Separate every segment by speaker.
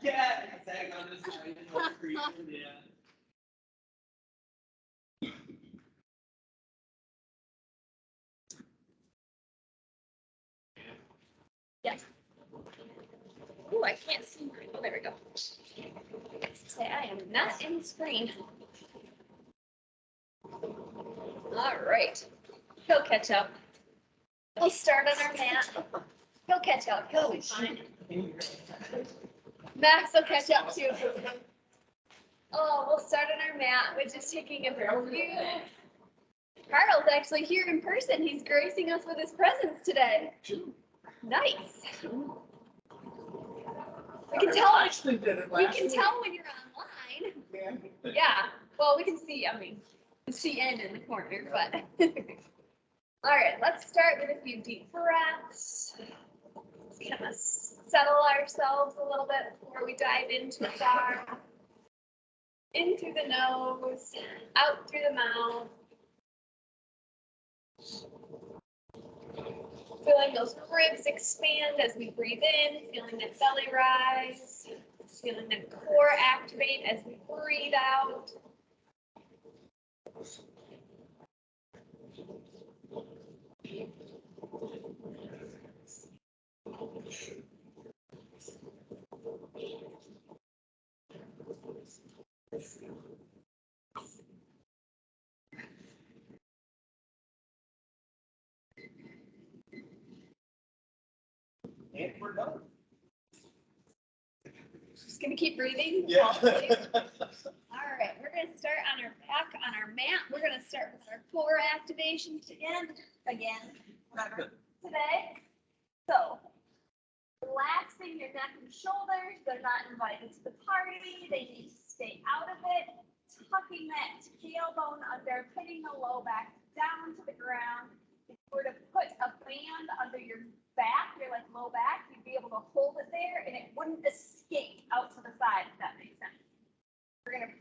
Speaker 1: Yeah, exactly. On this side, yeah.
Speaker 2: Yes. Oh, I can't see. Oh, there we go. Say I am not in the screen. All right. He'll catch up. We'll start on our mat. He'll catch up. He'll be fine. Max will catch up too. Oh, we'll start on our mat, which is taking a review. Carl's actually here in person. He's gracing us with his presence today. Nice. We can tell.
Speaker 1: Actually did it
Speaker 2: We
Speaker 1: last
Speaker 2: can
Speaker 1: week.
Speaker 2: tell when you're online.
Speaker 1: Yeah.
Speaker 2: Yeah. Well, we can see. I mean, the CN in the corner, but. All right. Let's start with a few deep breaths. Kind of settle ourselves a little bit before we dive into the bar. In through the nose, out through the mouth. Feeling those ribs expand as we breathe in, feeling that belly rise, feeling the core activate as we breathe out.
Speaker 1: And we're done.
Speaker 2: Just gonna keep breathing.
Speaker 1: Yeah.
Speaker 2: All right, we're gonna start on our back, on our mat. We're gonna start with our core activation again, whatever, today. So, relaxing your neck and shoulders. They're not invited to the party. They need to stay out of it. Tucking that tailbone under, pinning the low back down to the ground. If you were to put a band under your back, your like low back, you'd be able to hold it there and it wouldn't escape out to the side, if that makes sense. We're gonna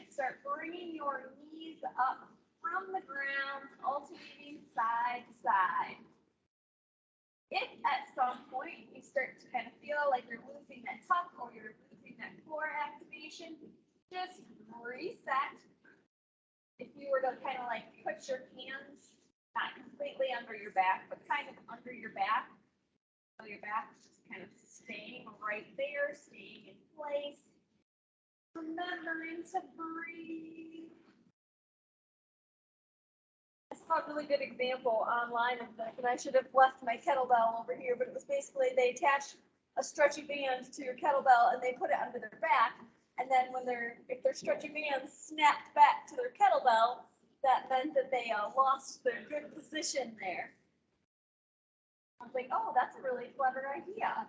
Speaker 2: start bringing your knees up from the ground, alternating side to side. If at some point you start to kind of feel like you're losing that tuck or you're losing that core activation, just reset. If you were to kind of like put your hands, not completely under your back, but kind of under your back, so your back is just kind of staying right there, staying in place. Remembering to breathe. I saw a really good example online of this, and I should have left my kettlebell over here, but it was basically they attached a stretchy band to your kettlebell and they put it under their back. And then if their stretchy band snapped back to their kettlebell, that meant that they lost their good position there. I was like, oh, that's a really clever idea.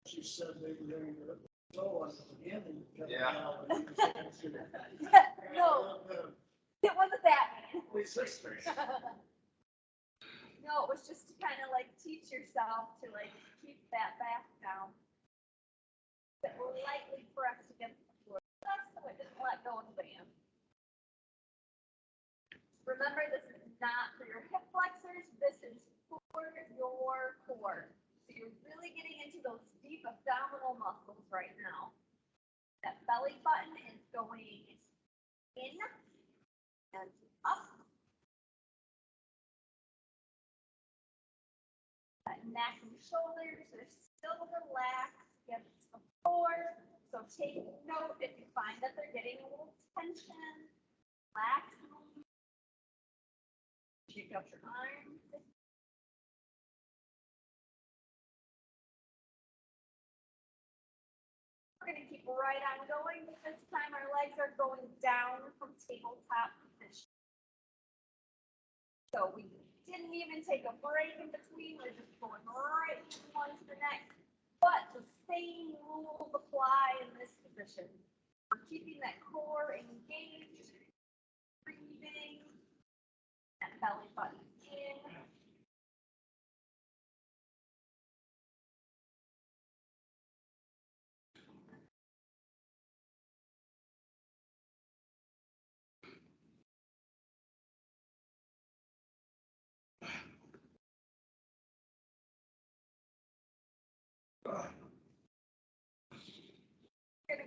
Speaker 1: She said they were going to go on the beginning.
Speaker 3: Yeah.
Speaker 2: No, it wasn't that.
Speaker 1: Sisters.
Speaker 2: No, it was just to kind of like teach yourself to like keep that back down. But lightly pressed against the floor. That's so it doesn't let go of the band. Remember, this is not for your hip flexors. This is for your core. So you're really getting into those deep abdominal muscles right now. That belly button is going in and up. That neck and shoulders are still relaxed against the floor. So take note if you find that they're getting a little tension. Relax them. Shake out your arms. We're going to keep right on going, but this time our legs are going down from tabletop position. So we didn't even take a break in between. We're just going right from one to the next. But the same rules apply in this position. We're keeping that core engaged, breathing, that belly button in.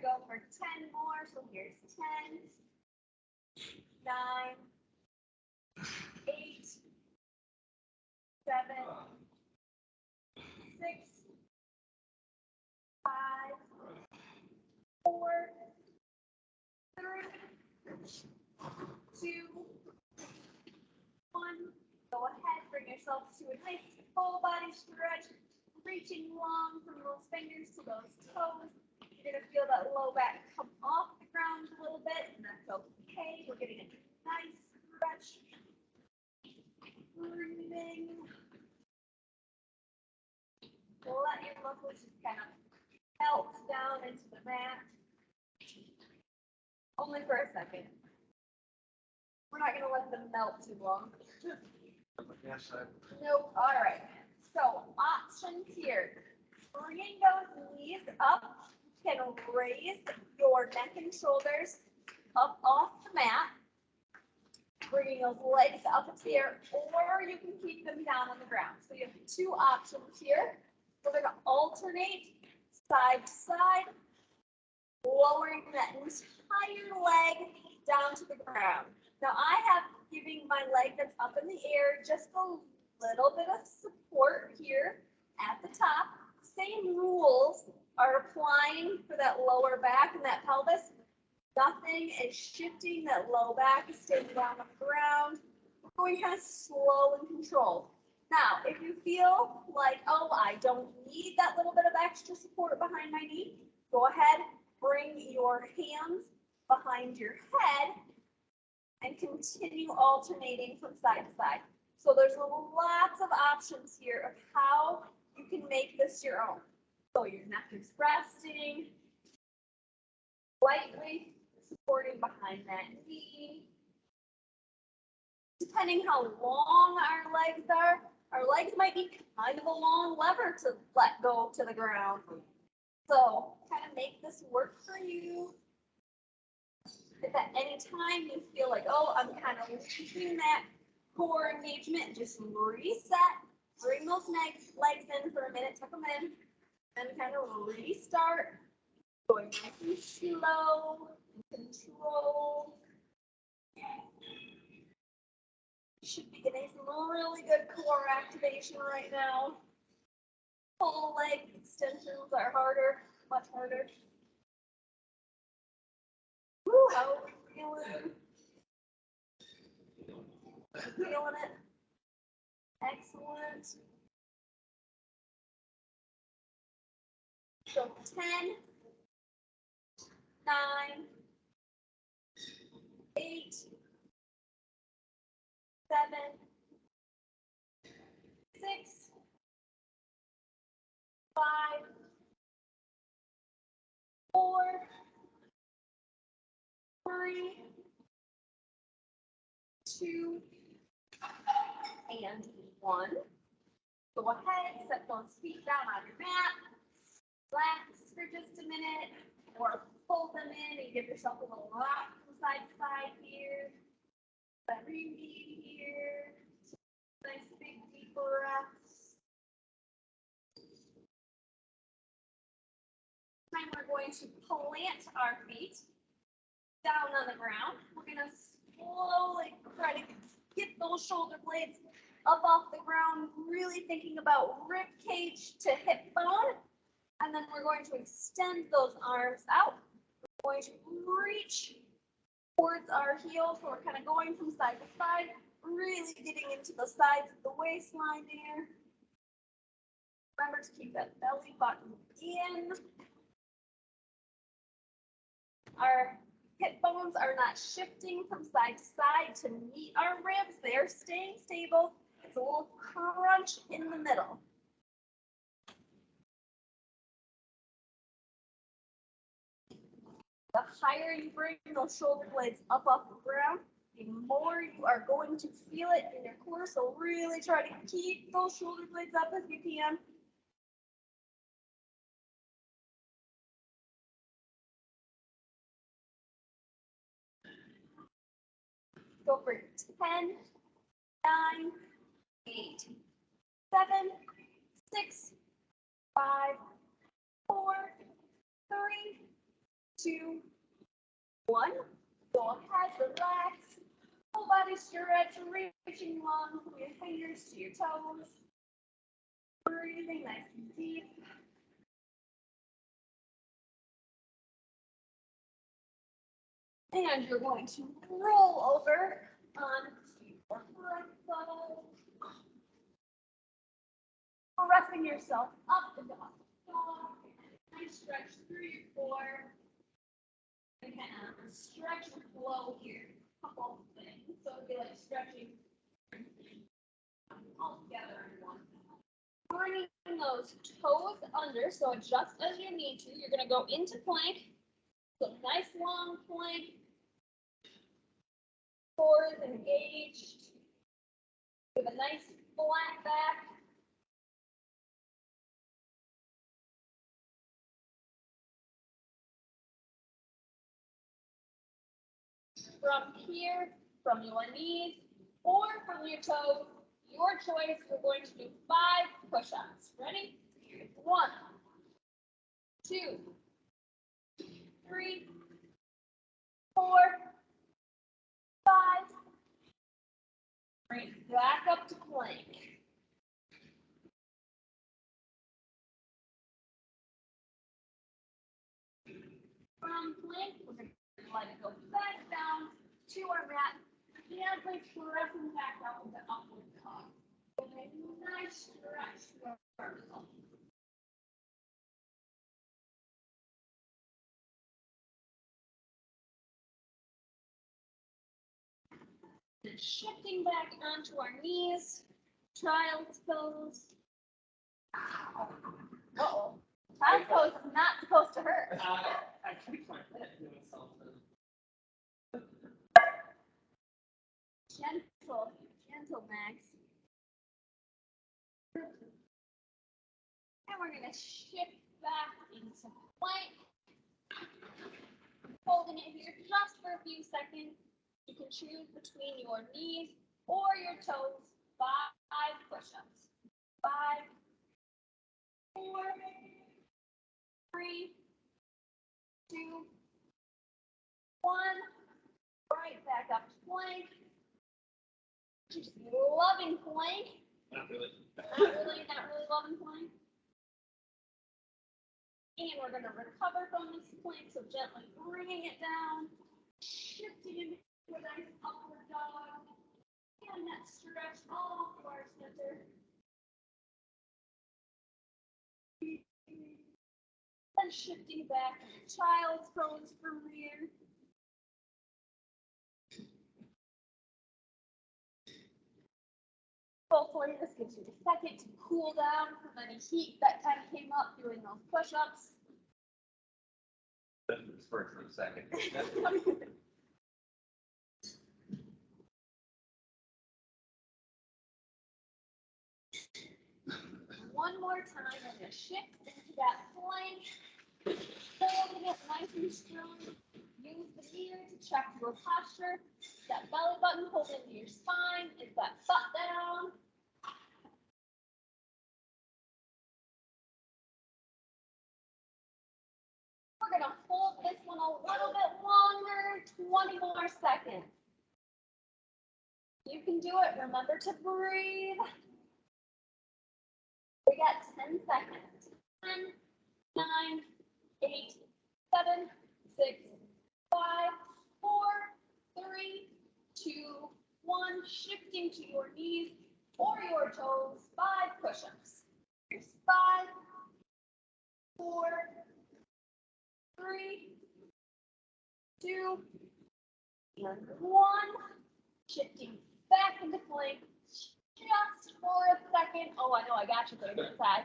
Speaker 2: gonna go for 10 more, so here's 10, 9, 8, 7, 6, 5, 4, 3, 2, 1. Go ahead, bring yourself to a nice full body stretch, reaching long from those fingers to those toes. You're gonna feel that low back come off the ground a little bit, and that's okay. We're getting a nice stretch. Breathing. Let your muscles just kind of melt down into the mat. Only for a second. We're not gonna let them melt too long. Nope. All right. So options here. Bringing those knees up, you can raise your neck and shoulders up off the mat. Bringing those legs up into the air, or you can keep them down on the ground. So you have two options here. We're going to alternate side to side, lowering that entire leg down to the ground. Now I have giving my leg that's up in the air just a little bit of support here at the top. Same rules are applying for that lower back and that pelvis. Nothing is shifting. That low back is staying down on the ground. We're going kind of slow and controlled. Now, if you feel like, oh, I don't need that little bit of extra support behind my knee, go ahead, bring your hands behind your head and continue alternating from side to side. So there's lots of options here of how you can make this your own. So your neck is resting, lightly supporting behind that knee. Depending how long our legs might be kind of a long lever to let go to the ground. So kind of make this work for you. If at any time you feel like, oh, I'm kind of losing that core engagement, just reset, bring those legs in for a minute, tuck them in, and kind of restart, going nice and slow, control. You should be getting some really good core activation right now. Full leg extensions are harder, much harder. Woo, how are we feeling? Feeling it? Excellent. So 10, 9, 8, 7, 6, 5, 4, 3, 2, and 1. Go ahead, set those feet down on your mat. Relax for just a minute, or fold them in and give yourself a little rock from side to side here. Breathe here. Nice big deep breaths. Time we're going to plant our feet down on the ground. We're going to slowly try to get those shoulder blades up off the ground, really thinking about rib cage to hip bone. And then we're going to extend those arms out. We're going to reach towards our heels. So we're kind of going from side to side, really getting into the sides of the waistline there. Remember to keep that belly button in. Our hip bones are not shifting from side to side to meet our ribs. They are staying stable. It's a little crunch in the middle. The higher you bring those shoulder blades up off the ground, the more you are going to feel it in your core. So really try to keep those shoulder blades up as you can. Go for 10, 9, 8, 7, 6, 5, 4, 3, 2, 1. Go ahead, relax. Full body stretch, reaching long from your fingers to your toes. Breathing nice and deep. And you're going to roll over onto your right side. Pressing yourself up and off the dog. Nice stretch through your core. And kind of stretch and flow here. Couple things. So it'd be like stretching all together in one. Bringing those toes under, so adjust as you need to. You're going to go into plank. So nice long plank. Core is engaged. With a nice flat back. From here, from your knees, or from your toes, your choice. We're going to do 5 push-ups. Ready? 1, 2, 3, 4, 5. Bring it back up to plank. From plank, we're going to let it go back down to our mat. Gently pressing back up with the upward dog. With a nice stretch for vertical. And shifting back onto our knees, child's pose. Uh-oh. Child's pose is not supposed to hurt.
Speaker 1: I keep my head doing something.
Speaker 2: Gentle, Max. And we're going to shift back into plank. Holding it here just for a few seconds. You can choose between your knees or your toes. 5 push-ups. 5, 4, 3, 2, 1. Right back up to plank. Just loving plank.
Speaker 1: Not really.
Speaker 2: Not really loving plank. And we're going to recover from this plank, so gently bringing it down, shifting into a nice upward dog, and that stretch all through our center. Then shifting back to child's pose from here. Hopefully this gives you a second to cool down from any heat that kind of came up doing those push-ups.
Speaker 3: That was first for a second.
Speaker 2: One more time, I'm going to shift into that plank. Holding it nice and strong. Use the mirror to check your posture. That belly button pulled into your spine. Is that butt down? We're going to hold this one a little bit longer, 20 more seconds. You can do it. Remember to breathe. We got 10 seconds. 10, 9, 8, 7, 6, 5, 4, 3, 2, 1. Shifting to your knees or your toes. 5 push-ups. Here's 5, 4, 3, 2, and 1. Shifting back into plank just for a second. Oh, I know I got you there, side.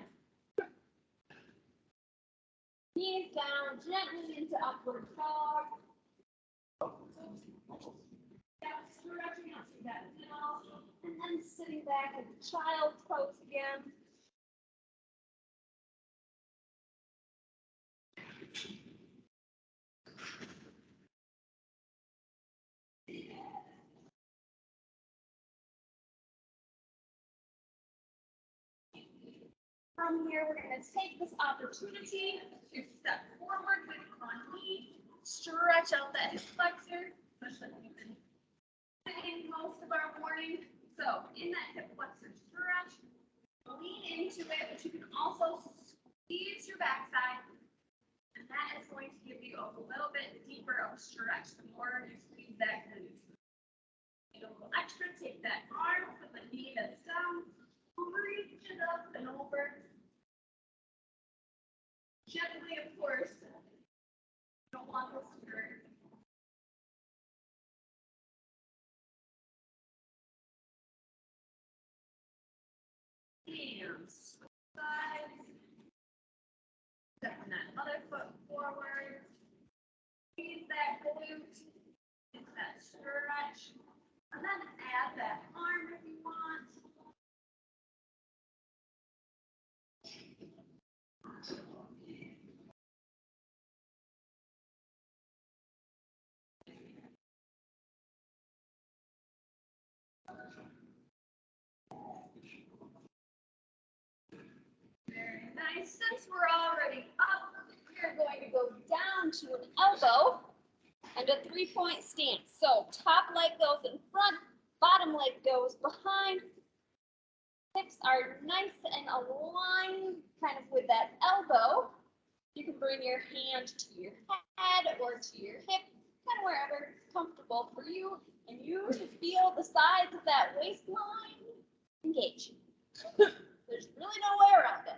Speaker 2: Knees down, gently into upward dog. Stretching out through that middle, and then sitting back in the child's pose again. From here, we're going to take this opportunity to step forward with one knee stretch out that hip flexor, especially if you've been sitting most of our morning. So in that hip flexor stretch, lean into it, but you can also squeeze your backside. And that is going to give you a little bit deeper of a stretch the more you squeeze that glute. A little extra, take that arm, put the knee that's down, reach it up and over. Gently, of course. You don't want this to hurt. And side. Stepping that other foot forward. Squeeze that glute. Get that stretch. And then add that arm if you want. Very nice. Since we're already up, we're going to go down to an elbow and a 3-point stance. So top leg goes in front, bottom leg goes behind. Hips are nice and aligned kind of with that elbow. You can bring your hand to your head or to your hip, kind of wherever it's comfortable for you. And you should feel the sides of that waistline engage. There's really no way around it.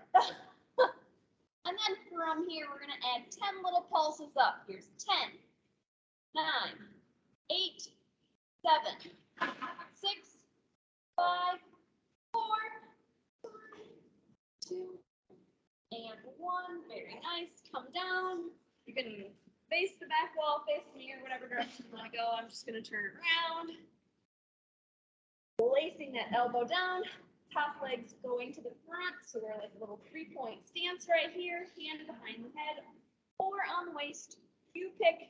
Speaker 2: And then from here, we're going to add 10 little pulses up. Here's 10, 9, 8, 7, 6, 5, 4, 3, 2, and 1. Very nice. Come down. You can face the back wall, face me, or whatever direction you want to go. I'm just going to turn around. Placing that elbow down. Top legs going to the front, so we're like a little 3-point stance right here, hand behind the head or on the waist. You pick,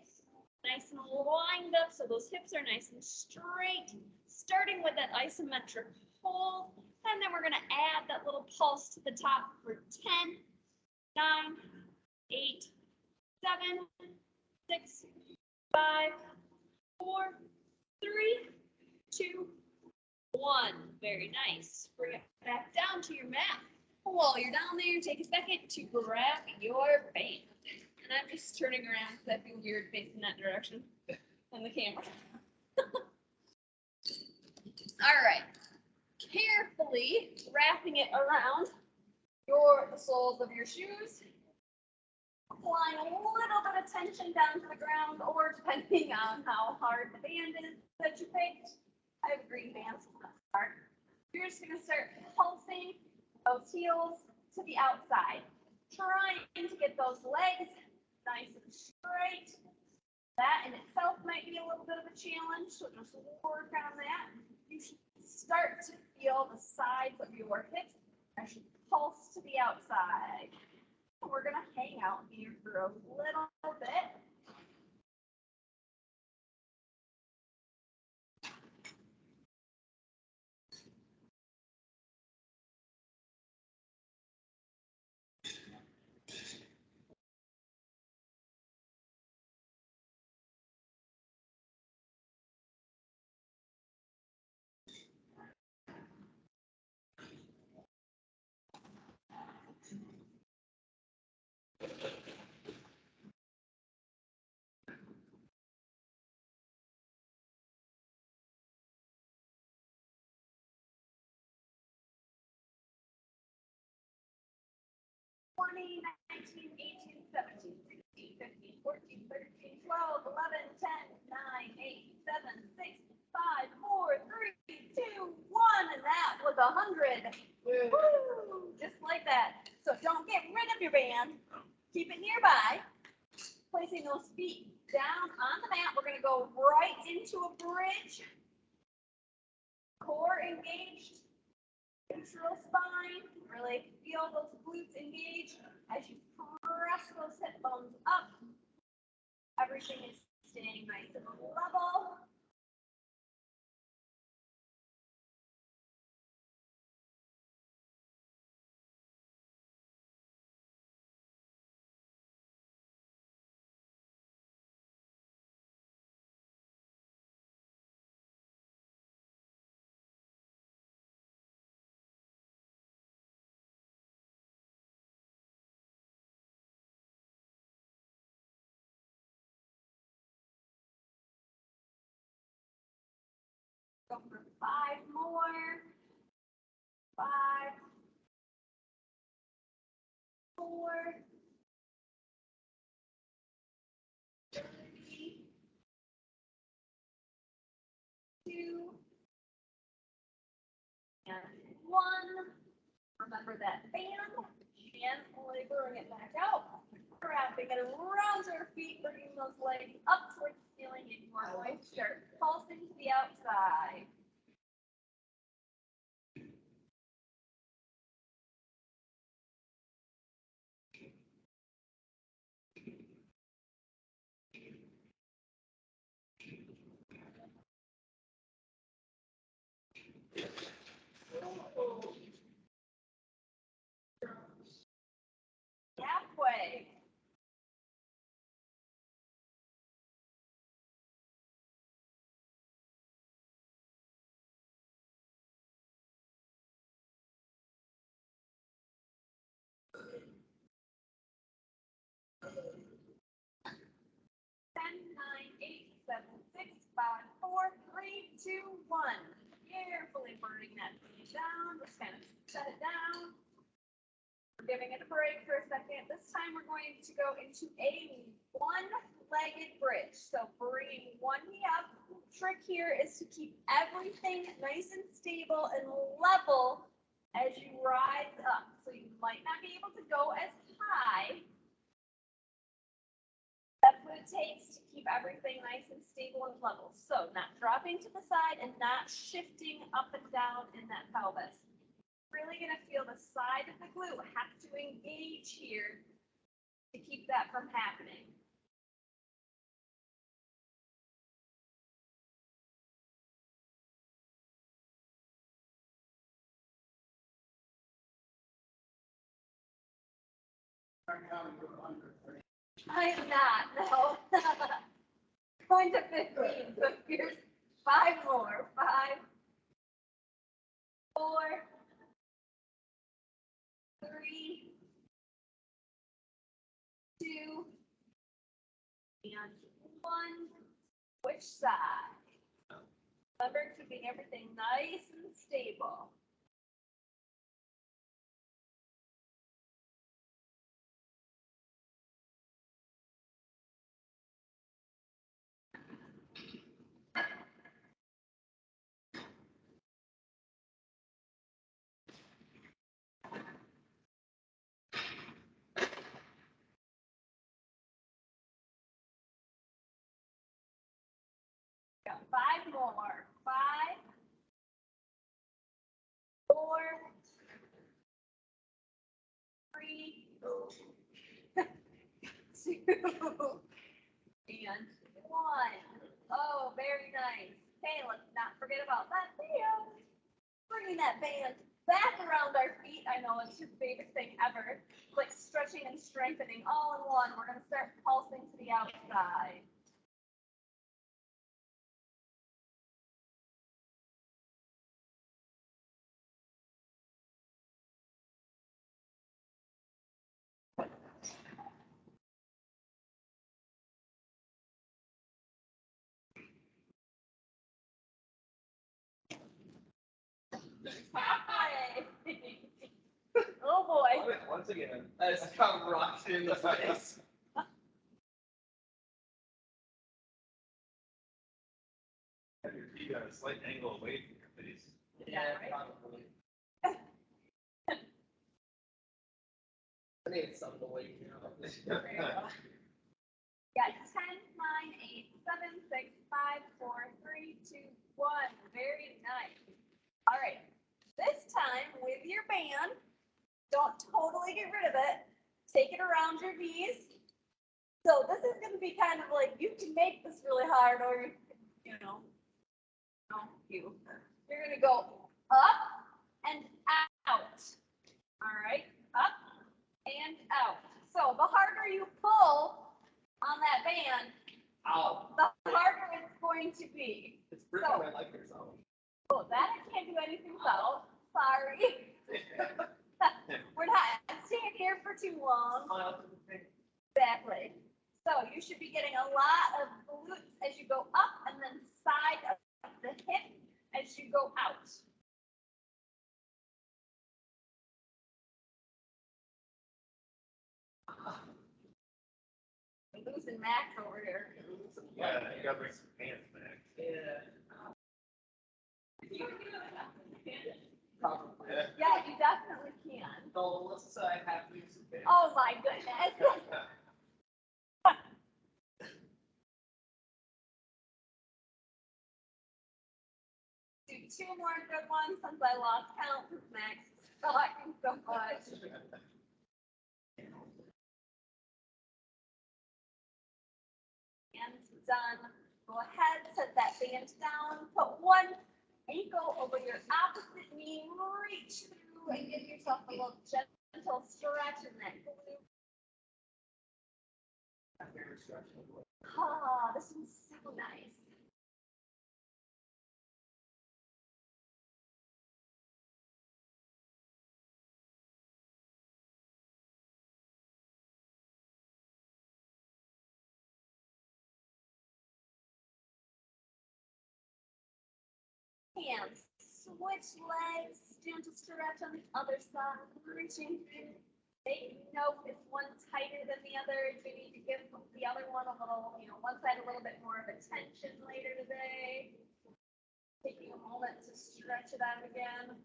Speaker 2: nice and lined up, so those hips are nice and straight. Starting with that isometric hold, and then we're going to add that little pulse to the top for 10, 9, 8, 7, 6, 5, 4, 3, 2, 1. Very nice. Bring it back down to your mat. While you're down there, take a second to grab your band. And I'm just turning around because I feel weird facing that direction on the camera. All right. Carefully wrapping it around the soles of your shoes. Applying a little bit of tension down to the ground, or depending on how hard the band is that you picked. I have a green band, so that's hard. You're just going to start pulsing those heels to the outside, trying to get those legs nice and straight. That in itself might be a little bit of a challenge, so just work on that. You should start to feel the sides of your hips actually pulse to the outside. We're going to hang out here for a little bit. Twenty, 19, 18, 17, 16, 15, 14, 13, 12, 11, 10, 9, 8, 7, 6, 5, 4, 3, 2, 1, and that was 100. Woo! Just like that. So don't get rid of your band. Keep it nearby. Placing those feet down on the mat. We're going to go right into a bridge. Core engaged. Neutral spine. Really feel those glutes engage as you press those hip bones up. Everything is staying nice and level. 5, 4, 3, 2, and 1. Remember that band, gently bring it back out, wrapping it around our feet, bringing those legs up towards the ceiling, and you are going to start pulsing to the outside. Halfway. Ten, nine, eight, seven, six, five, four, three, two, one. Carefully burning that knee down. Just kind of set it down. We're giving it a break for a second. This time we're going to go into a one-legged bridge. So bringing one knee up. Trick here is to keep everything nice and stable and level as you rise up. So you might not be able to go as high. That's what it takes to keep everything nice and stable and level. So not dropping to the side and not shifting up and down in that pelvis. Really gonna feel the side of the glute have to engage here to keep that from happening. I am not, no. Going to 15, so here's 5 more. 5, 4, 3, 2, and 1. Which side? Remember keeping everything nice and stable. Got 5 more. 5, 4, 3, 2, and 1. Oh, very nice. Okay, let's not forget about that band. Bringing that band back around our feet. I know it's your favorite thing ever. Like stretching and strengthening all in one. We're going to start pulsing to the outside. Halfway. Oh boy.
Speaker 3: Once again, I just got rocked in the face. Have your feet at a slight angle away from your face.
Speaker 2: Yeah, right.
Speaker 3: Probably.
Speaker 1: I need something to wake you up.
Speaker 2: There you go. Yeah, 10, 9, 8, 7, 6, 5, 4, 3, 2, 1. Very nice. All right. This time with your band, don't totally get rid of it. Take it around your knees. So this is going to be kind of like, you can make this really hard or, you know, you're going to go up and out. All right. Up and out. So the harder you pull on that band,
Speaker 3: Ow.
Speaker 2: the harder it's going to be.
Speaker 3: It's breaking
Speaker 2: So-
Speaker 3: my leg or something.
Speaker 2: Oh, that I can't do anything about. Sorry. We're not staying here for too long. Exactly. So you should be getting a lot of glutes as you go up and then side of the hip as you go out. Max over here.
Speaker 3: Yeah, you gotta bring some pants back.
Speaker 1: Yeah.
Speaker 4: Probably.
Speaker 2: Yeah, you definitely can.
Speaker 4: So Melissa said I have to use some pants.
Speaker 2: Oh my goodness. Do two more good ones since I lost count with Max is talking so much. And done. Go ahead, set that band down, put one ankle over your opposite knee, reach through and give yourself a little gentle stretch in that glute. Ah, this one's so nice. Hands, switch legs, gentle stretch on the other side, reaching through. Take note if one's tighter than the other, you need to give the other one a little, one side a little bit more of attention later today. Taking a moment to stretch it out again.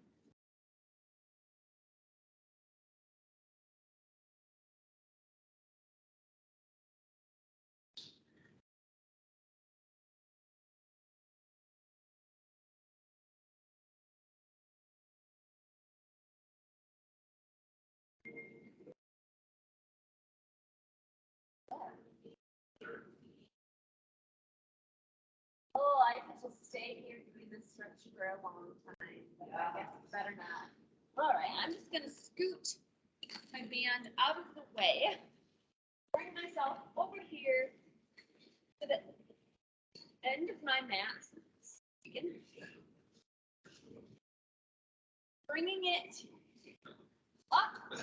Speaker 2: Oh, I could just stay here doing this stretch for a long time, but I guess it's better not. All right, I'm just gonna scoot my band out of the way. Bring myself over here to the end of my mat. Bringing it up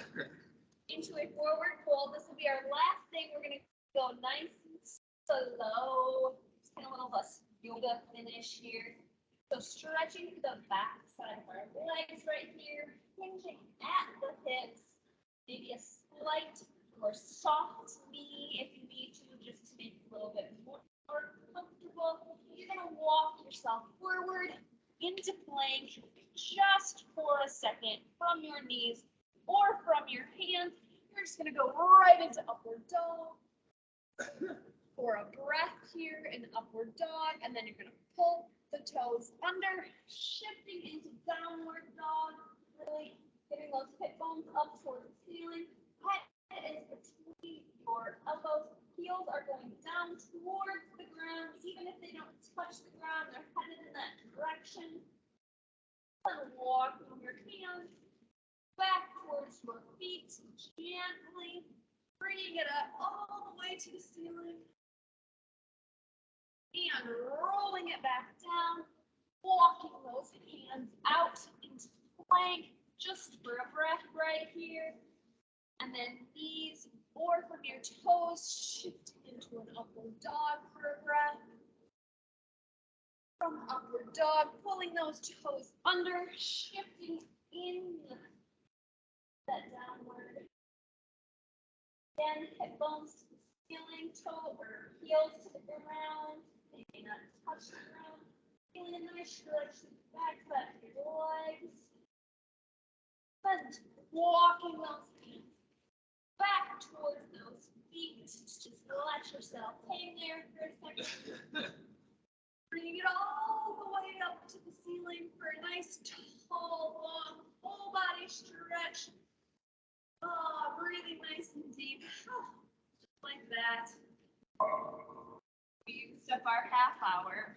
Speaker 2: into a forward fold. This will be our last thing. We're gonna go nice and slow. Just kind of a little less yoga finish here. So stretching to the back side of our legs right here, hinging at the hips. Maybe a slight or soft knee if you need to, just to make it a little bit more comfortable. You're gonna walk yourself forward into plank just for a second from your knees or from your hands. You're just gonna go right into upward dog for a breath here in upward dog, and then you're gonna pull the toes under, shifting into downward dog, really getting those hip bones up towards the ceiling. Head is between your elbows. Heels are going down towards the ground. Even if they don't touch the ground, they're headed in that direction. And walking your hands back towards your feet, gently bringing it up all the way to the ceiling. And rolling it back down, walking those hands out into plank, just for a breath right here. And then knees or from your toes, shift into an upward dog for a breath. From upward dog, pulling those toes under, shifting in that downward. Again, hip bones to the ceiling, toe or heels to the ground. They may not touch the ground. Feeling a nice stretch to the back side of your legs. And walking those hands back towards those feet. Just let yourself hang there for a second. Bringing it all the way up to the ceiling for a nice, tall, long, full body stretch. Oh, breathing nice and deep. Just like that. We used up our half hour.